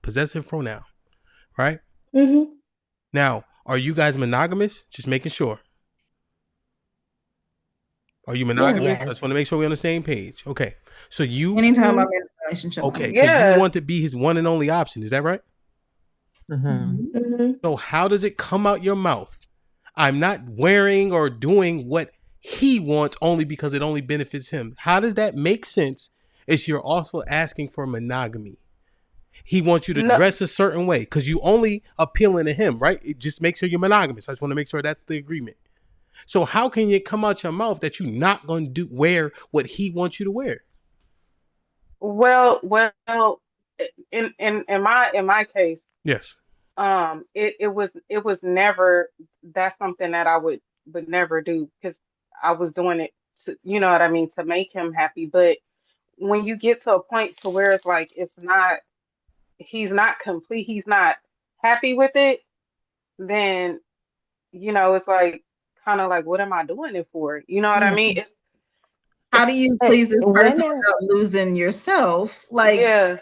possessive pronoun, right? Mm-hmm. Now, are you guys monogamous? Just making sure. Are you Yeah. monogamous? I just want Yes. to make sure we're on the same page. Okay. So you Anytime I'm in a relationship, okay, I'm so you Yeah. want to be his one and only option, is that right? Mm-hmm. Mm-hmm. So how does it come out your mouth? I'm not wearing or doing what he wants only because it only benefits him. How does that make sense? If you're also asking for monogamy. He wants you to No. dress a certain way because you only appealing to him, right? It just makes sure you're monogamous. I just want to make sure that's the agreement. So how can it come out your mouth that you're not going to wear what he wants you to wear? Well. In my case, Yes. it was never, that's something that I would never do, because I was doing it to, you know what I mean, to make him happy. But when you get to a point to where it's like it's not, he's not complete, he's not happy with it, then it's like, kind of like, what am I doing it for? You know what I yeah. mean? It's How do you But please this person women, without losing yourself? yeah.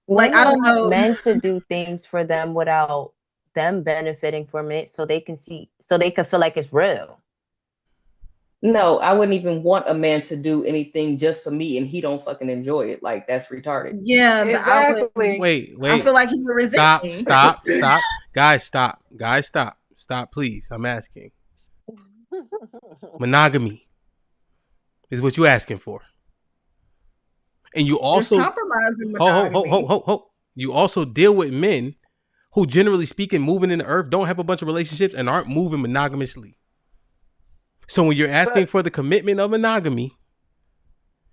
Like I women don't want know. men to do things for them without them benefiting from it, so they can see, so they can feel like it's real. No, I wouldn't even want a man to do anything just for me and he don't fucking enjoy it. Like that's retarded. Yeah, I would. Exactly. Wait, I wait. feel like he would resent Stop, me. stop, stop. Guys, stop. Guys, stop. Stop, please. I'm asking. Monogamy is what you're asking for. And you There's also compromise in ho ho ho monogamy. ho ho. You also deal with men who, generally speaking, moving in the earth, don't have a bunch of relationships and aren't moving monogamously. So when you're asking But for the commitment of monogamy,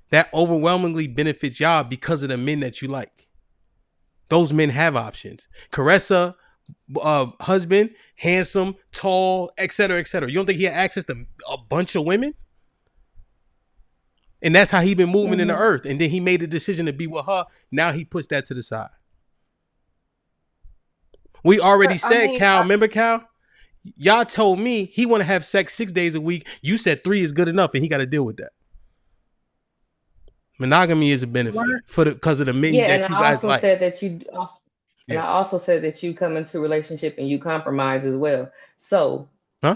that overwhelmingly benefits y'all because of the men that you like. Those men have options. Caressa, husband, handsome, tall, etc., etc. You don't think he had access to a bunch of women? And that's how he been moving in the Mhm. earth. And then he made a decision to be with her. Now he puts that to the side. We already I said, mean, Cal, remember Cal? Y'all told me he want to have sex 6 days a week. You said 3 is good enough and he got to deal with that. Monogamy is a benefit What? for because of the men Yeah, and that you I guys also like. said that you and Yeah. I also said that you come into a relationship and you compromise as well. So Huh?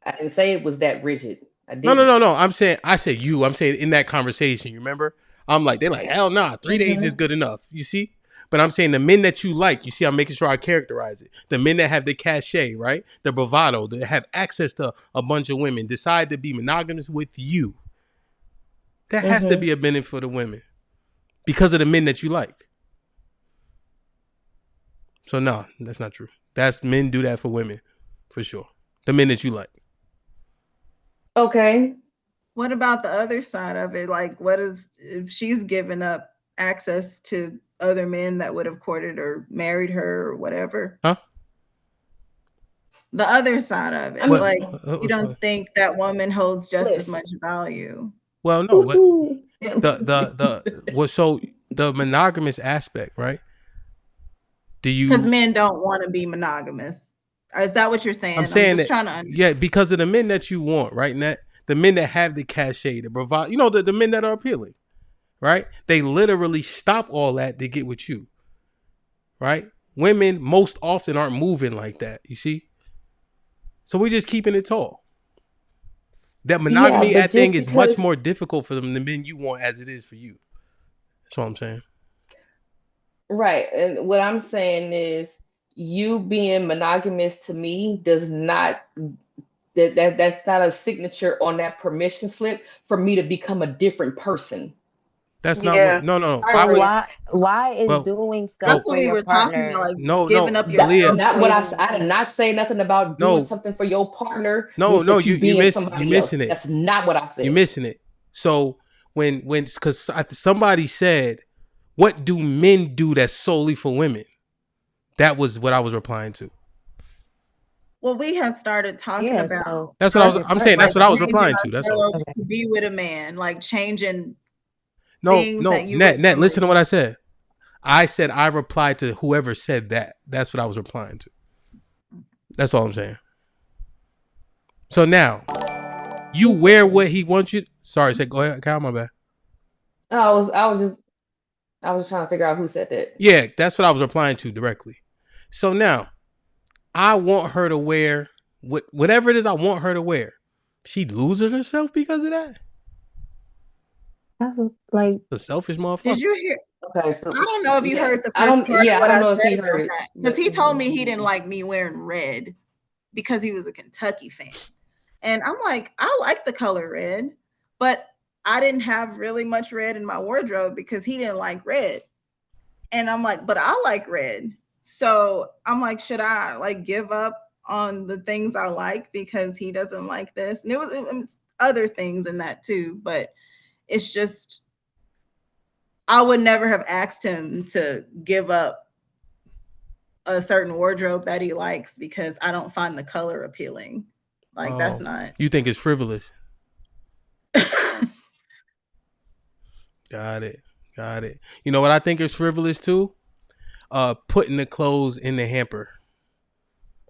I didn't say it was that rigid. I No, no, didn't. no, no. I said you. I'm saying in that conversation, you remember? I'm like, they're like, hell nah, 3 days is Mhm. good enough. You see? But I'm saying the men that you like, you see, I'm making sure I characterize it. The men that have the cachet, right? The bravado, that have access to a bunch of women, decide to be monogamous with you. That has to Mm-hmm. be a benefit for the women because of the men that you like. So no, that's not true. That's men do that for women, for sure. The men that you like. Okay. What about the other side of it? Like, what is if she's given up access to other men that would have courted or married her or whatever? Huh? The other side of I it, What? mean, like you don't think that woman holds just as listen. much value Well, no. What Woo-hoo. so the monogamous aspect, right? Do because you? men don't want to be monogamous. Is that what you're I'm saying? I'm saying just that, trying to understand. yeah, because of the men that you want, right? And that the men that have the cachet, the bravado, the men that are appealing, right? They literally stop all that to get with you, right? Women most often aren't moving like that. You see, so we're just keeping it tall. That Yeah, monogamy, but that thing just is much because more difficult for them, the men you want, as it is for you. That's what I'm saying. right, and what I'm saying is you being monogamous to me does not that's not a signature on that permission slip for me to become a different person. That's not what. Yeah, No, no. I I So agree. was why is well, doing That's stuff well, for what we your were talking about, partner like no, giving no, up That's Leah, yourself. not what equating? I did not say nothing about doing no, something for your partner no, means no. that you You being miss you somebody else. missing it. That's not what I You said. missing it. So when because somebody said, "What do men do that's solely for women?" That was what I was replying to. Well, we had started talking Yeah, about so That's what I for us was. your I'm saying like that's partner. what I was changing replying to. That's all. ourselves Okay. to be with a man, like changing No, things no, that you were net. Listen to doing. what I said. I said I replied to whoever said that. That's what I was replying to. That's all I'm saying. So now you wear what he wants you. Sorry, say go ahead, Kyle. My bad. I was just I was trying to figure out who said that. Yeah, that's what I was replying to directly. So now, I want her to wear whatever it is I want her to wear. She loses herself because of that? That's like The selfish motherfucker. Did you hear? Okay, so I don't know if you heard the I first don't. part Yeah, of what I I don't know if said he heard about it that. Because he told me he didn't like me wearing red because he was a Kentucky fan. And I'm like, I like the color red, but I didn't have really much red in my wardrobe because he didn't like red. And I'm like, but I like red. So I'm like, should I like give up on the things I like because he doesn't like this? And it was other things in that too, but it's just, I would never have asked him to give up a certain wardrobe that he likes because I don't find the color appealing. Like that's not. You think it's frivolous? Got it. You know what I think is frivolous too? Putting the clothes in the hamper.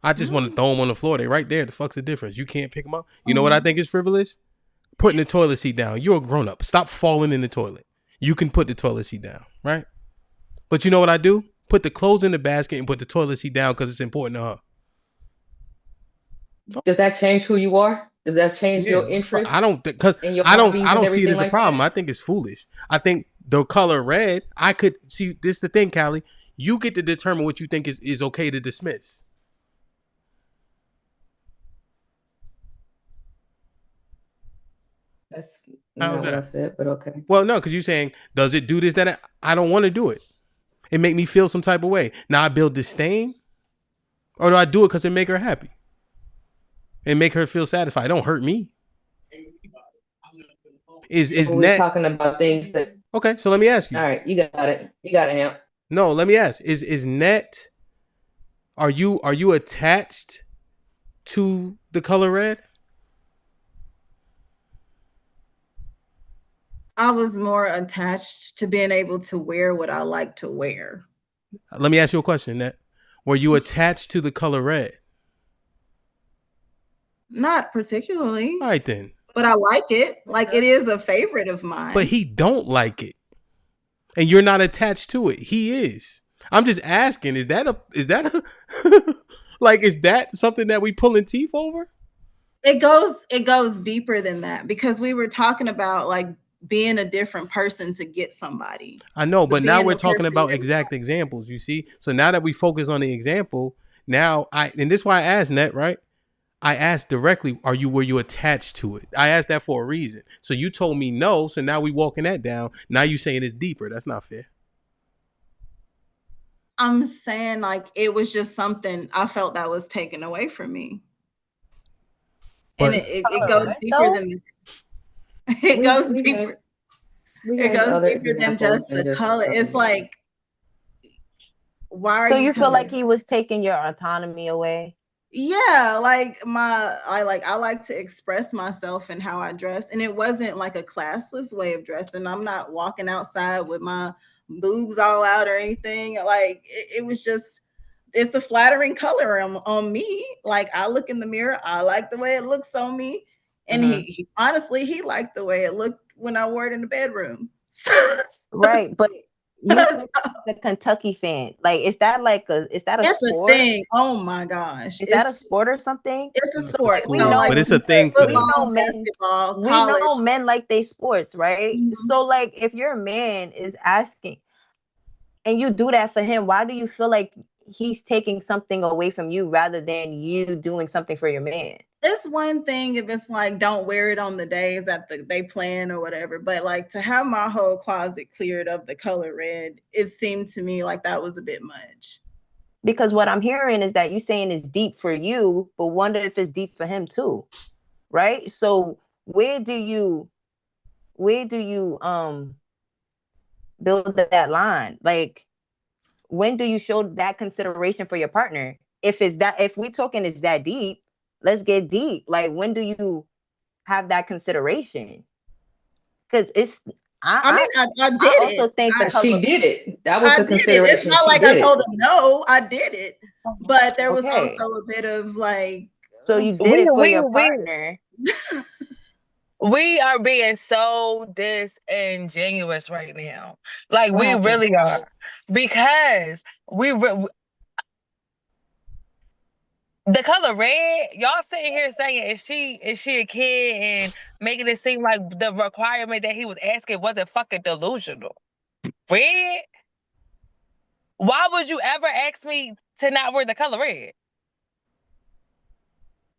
I just want to throw them on the floor. They right there. The fuck's the difference? You can't pick them up. You know what I think is frivolous? Putting the toilet seat down. You're a grown up. Stop falling in the toilet. You can put the toilet seat down, right? But you know what I do? Put the clothes in the basket and put the toilet seat down because it's important to her. Does that change who you are? Does that change your interests? I don't because I don't see it as a problem. I think it's foolish. I think the color red. I could see this. The thing, Callie. You get to determine what you think is okay to dismiss. That's not what I said, but okay. Well, no, because you're saying, does it do this, that? I don't want to do it. It make me feel some type of way. Now I build disdain, or do I do it because it make her happy? And make her feel satisfied. It don't hurt me. Is we're talking about things that. Okay, so let me ask you. All right, you got it. You got it, Hamp. No, let me ask. Is net? Are you attached to the color red? I was more attached to being able to wear what I like to wear. Let me ask you a question, Net. Were you attached to the color red? Not particularly. All right then. But I like it. Like it is a favorite of mine. But he don't like it. And you're not attached to it. He is. I'm just asking, is that a like, is that something that we pulling teeth over? It goes deeper than that because we were talking about like being a different person to get somebody. I know, but now we're talking about exact examples, you see? So now that we focus on the example, and this is why I asked Net, right? I asked directly, were you attached to it? I asked that for a reason. So you told me no, so now we walking that down. Now you saying it's deeper. That's not fair. I'm saying like it was just something I felt that was taken away from me. But, and it goes deeper than it goes deeper. It goes deeper than just the color. It's like, why are you? So you feel like he was taking your autonomy away? Yeah, like I like to express myself and how I dress, and it wasn't like a classless way of dressing. I'm not walking outside with my boobs all out or anything. Like it was just, it's a flattering color on me. Like I look in the mirror, I like the way it looks on me, and he honestly he liked the way it looked when I wore it in the bedroom. Right, but you're a Kentucky fan. Like, is that a sport? A thing? Oh my gosh, is that a sport or something? It's a sport. We know, but it's a thing for them. We know men like they sports, right? So, like, if your man is asking, and you do that for him, why do you feel like he's taking something away from you rather than you doing something for your man? It's one thing if it's like, don't wear it on the days that they plan or whatever, but like to have my whole closet cleared of the color red, it seemed to me like that was a bit much. Because what I'm hearing is that you saying it's deep for you, but wonder if it's deep for him too, right? So where do you build that line? Like, when do you show that consideration for your partner? If we talking is that deep, let's get deep. Like, when do you have that consideration? Because I also think she did it. That was the consideration. It's not like I told him no, I did it. But there was also a bit of like. So you did it for your partner. We are being so disingenuous right now. Like, What we happened? really are. Because the color red, y'all sitting here saying, is she a kid, and making it seem like the requirement that he was asking wasn't fucking delusional. Red? Why would you ever ask me to not wear the color red?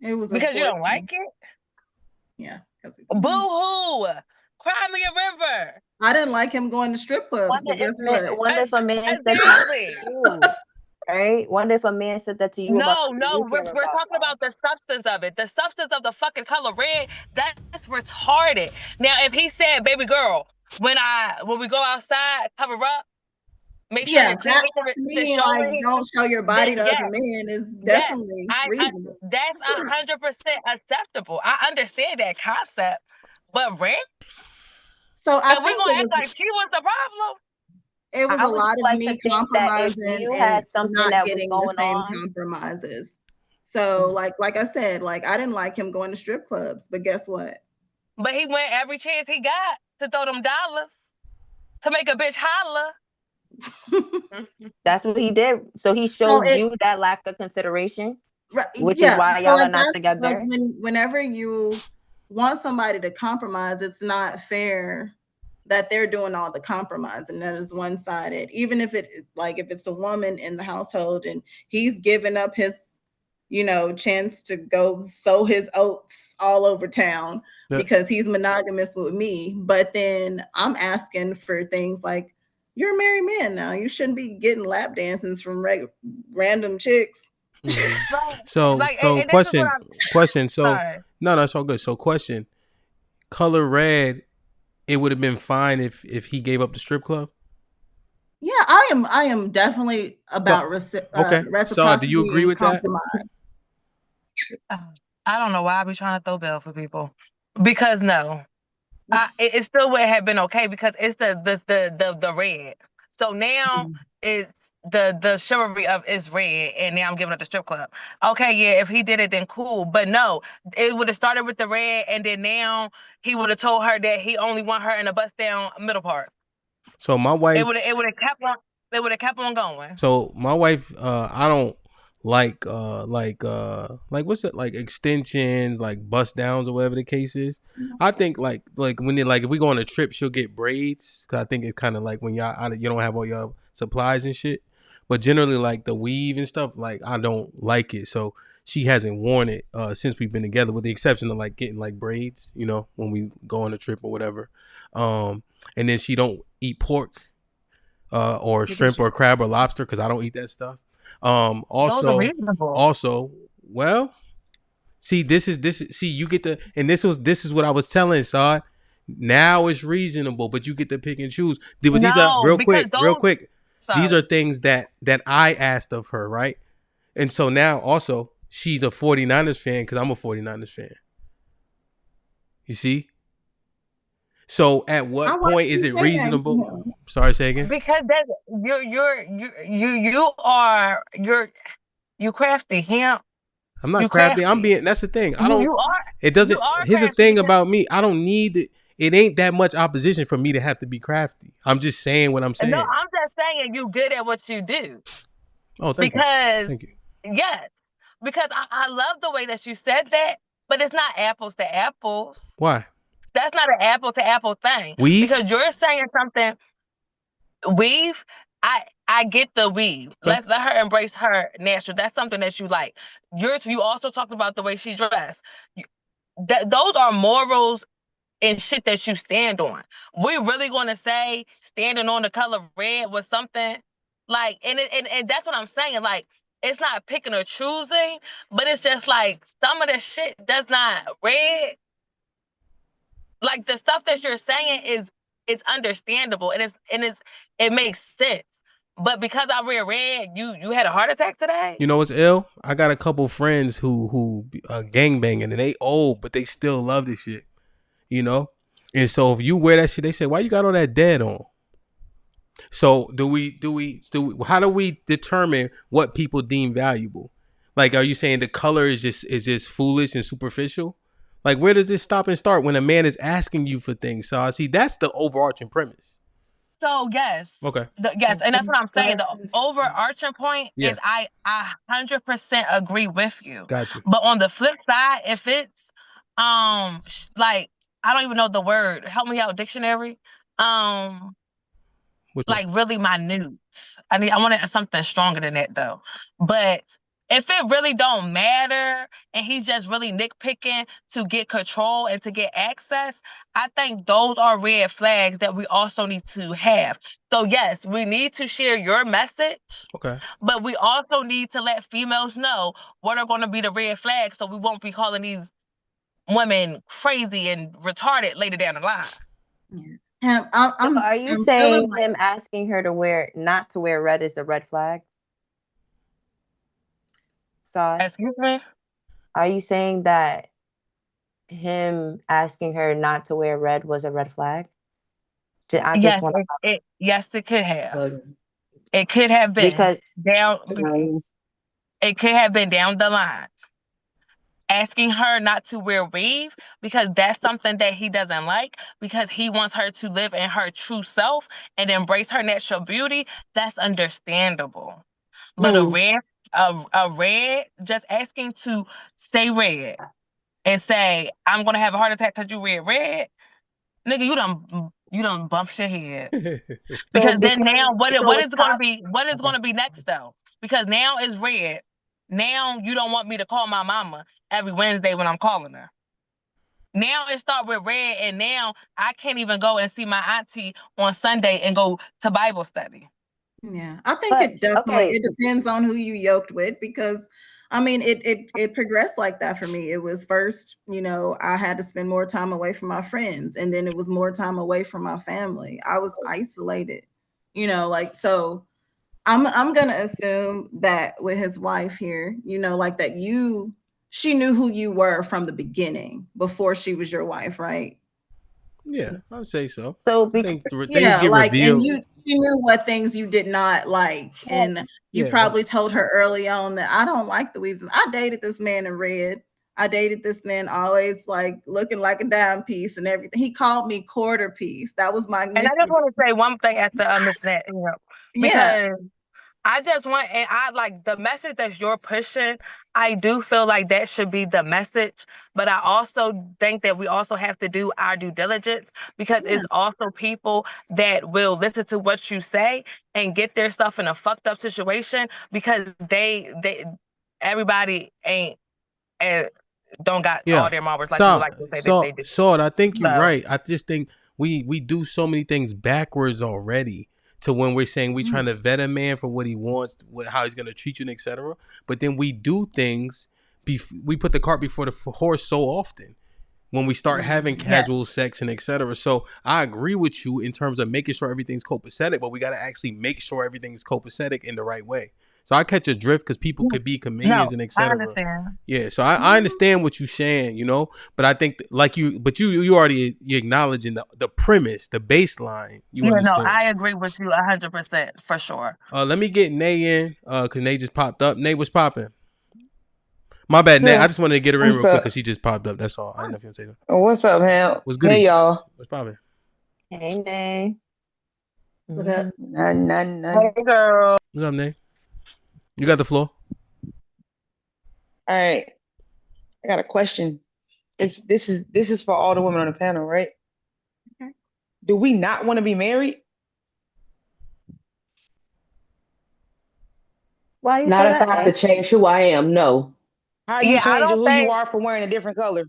It was a Because you don't sportsman. like it? Yeah. Boo-hoo! Cry me a river. I didn't like him going to strip clubs, but guess what? Wonder if a man said Exactly. that to you, right? Wonder if a man said that to you about No, something you we're care talking about. about the substance of it. The substance of the fucking color red, that's retarded. Now, if he said, baby girl, when we go outside, cover up, make sure Yeah, you're clean, that make sure to the me, like, shoulder, don't show your body to yes, other men is yes. definitely I reasonable. that's 100% acceptable. I understand that concept, but red? So I And we're think gonna act like she was the problem? it was I a would lot just of like to me think that if compromising you and had something not that was getting the going same on, compromises. So like I said, like I didn't like him going to strip clubs, but guess what? But he went every chance he got to throw them dollars to make a bitch holler. that's what he did. So he So showed you that lack of consideration, right, which is yeah. why So y'all like are not that's like together. whenever you want somebody to compromise, it's not fair that they're doing all the compromise, and that is one-sided. Even if it's a woman in the household and he's giving up his chance to go sow his oats all over town because he's monogamous with me, but then I'm asking for things like, you're a married man now, you shouldn't be getting lap dances from random chicks. So and this is what question. So sorry. no, it's all good. So question, color red, it would have been fine if he gave up the strip club. Yeah, I am definitely about okay. So do you reciprocity agree and with that? compromise. I don't know why I be trying to throw bail for people, because no, it still would have been okay, because it's the red. So now it's the chivalry of it's red, and now I'm giving up the strip club. Okay, yeah, if he did it, then cool. But no, it would have started with the red, and then now he would have told her that he only want her in a bust down middle part. So my wife, it would have kept on. It would have kept on going. So my wife, I don't like what's it, like extensions, like bust downs or whatever the case is. I think like when they, like if we go on a trip, she'll get braids, because I think it's kind of like when you don't have all your supplies and shit. But generally, like the weave and stuff, like I don't like it. So she hasn't worn it since we've been together, with the exception of like getting like braids, when we go on a trip or whatever. And then she don't eat pork. Or shrimp or crab or lobster, because I don't eat that stuff. Those are reasonable. Well, see, you get the, and this is what I was telling Saad. Now it's reasonable, but you get to pick and choose. These are real quick. These are things that I asked of her, right? And so now also she's a 49ers fan because I'm a 49ers fan. You see? So at what point is it reasonable? Sorry, say again. Because you crafty, him. I'm not crafty. I'm being. That's the thing. I don't. You are. It doesn't. Here's the thing about me. I don't need it. It ain't that much opposition for me to have to be crafty. I'm just saying what I'm saying. No, I'm just saying you good at what you do. Oh, thank you. Thank you. Yes, because I love the way that you said that, but it's not apples to apples. Why? That's not an apple to apple thing. Weave? Because you're saying something. Weave. I get the weave. Let her embrace her natural. That's something that you like. You also talked about the way she dressed. Those are morals and shit that you stand on. We really going to say standing on the color red was something like, and that's what I'm saying. Like, it's not picking or choosing, but it's just like some of the shit that's not red. Like the stuff that you're saying is understandable, and it makes sense. But because I wear red, you had a heart attack today? You know what's ill? I got a couple friends who gangbanging, and they old, but they still love this shit. And so if you wear that shit, they say, why you got all that dead on? So how do we determine what people deem valuable? Like, are you saying the color is just foolish and superficial? Like, where does this stop and start when a man is asking you for things? So I see that's the overarching premise. So yes, Okay. yes, and that's what I'm saying. The overarching point Yeah. is I 100% agree with you. Got you. But on the flip side, if it's like I don't even know the word. Help me out, dictionary. Which one? Like really minute. I wanted something stronger than that though. But if it really don't matter and he's just really nitpicking to get control and to get access, I think those are red flags that we also need to have. So yes, we need to share your message. Okay. But we also need to let females know what are going to be the red flags so we won't be calling these women crazy and retarded later down the line. Yeah. Are you saying him asking her to not to wear red is a red flag? Excuse me? Are you saying that him asking her not to wear red was a red flag? Yes, it could have. It could have been because it could have been down the line. Asking her not to wear weave because that's something that he doesn't like, because he wants her to live in her true self and embrace her natural beauty. That's understandable. But a red, just asking to say red and say, I'm gonna have a heart attack because you wear red, nigga, you done bumped your head. Because then now what is gonna be next though? Because now it's red. Now you don't want me to call my mama every Wednesday when I'm calling her. Now it start with red, and now I can't even go and see my auntie on Sunday and go to Bible study. Yeah, I think it definitely it depends on who you yoked with, because I mean it progressed like that for me. It was first, I had to spend more time away from my friends, and then it was more time away from my family. I was isolated, so I'm gonna assume that with his wife here, like that she knew who you were from the beginning before she was your wife, right? Yeah, I would say so. So things get revealed. And you knew what things you did not like, and you probably told her early on that I don't like the weaves. I dated this man in red. I dated this man always like looking like a dime piece and everything. He called me quarter piece. That was my nickname. And I just want to say one thing after Miss Nat, because I just want, and I like the message that you're pushing. I do feel like that should be the message, but I also think that we also have to do our due diligence, because it's also people that will listen to what you say and get their stuff in a fucked up situation because everybody ain't don't got all their marbles like people like to say that they do. So I think you're right. I just think we do so many things backwards already. To when we're saying we're trying to vet a man for what he wants, how he's going to treat you, and etc. But then we do things, we put the cart before the horse so often when we start having casual sex and etc. So I agree with you in terms of making sure everything's copacetic, but we got to actually make sure everything's copacetic in the right way. So I catch a drift because people could be chameleons and etc. I understand. Yeah, so I understand what you're saying, but I think you already acknowledging the premise, the baseline. You understand? No, I agree with you 100% for sure. Let me get Nay in, cause Nay just popped up. Nay, what's popping? My bad, Nay. I just wanted to get her in real quick because she just popped up. That's all. I didn't know if you want to say something. What's up, Hamp? What's good? Hey, y'all. What's popping? Hey, Nay. What up? None. Hey, girl. What's up, Nay? You got the floor. All right. I got a question. This is for all the women on the panel, right? Okay. Do we not want to be married? Why you not say if I have to change who I am? No. How are you changing who you are for wearing a different color?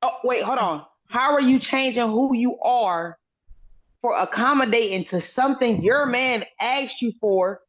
Oh, wait, hold on. How are you changing who you are for accommodating to something your man asked you for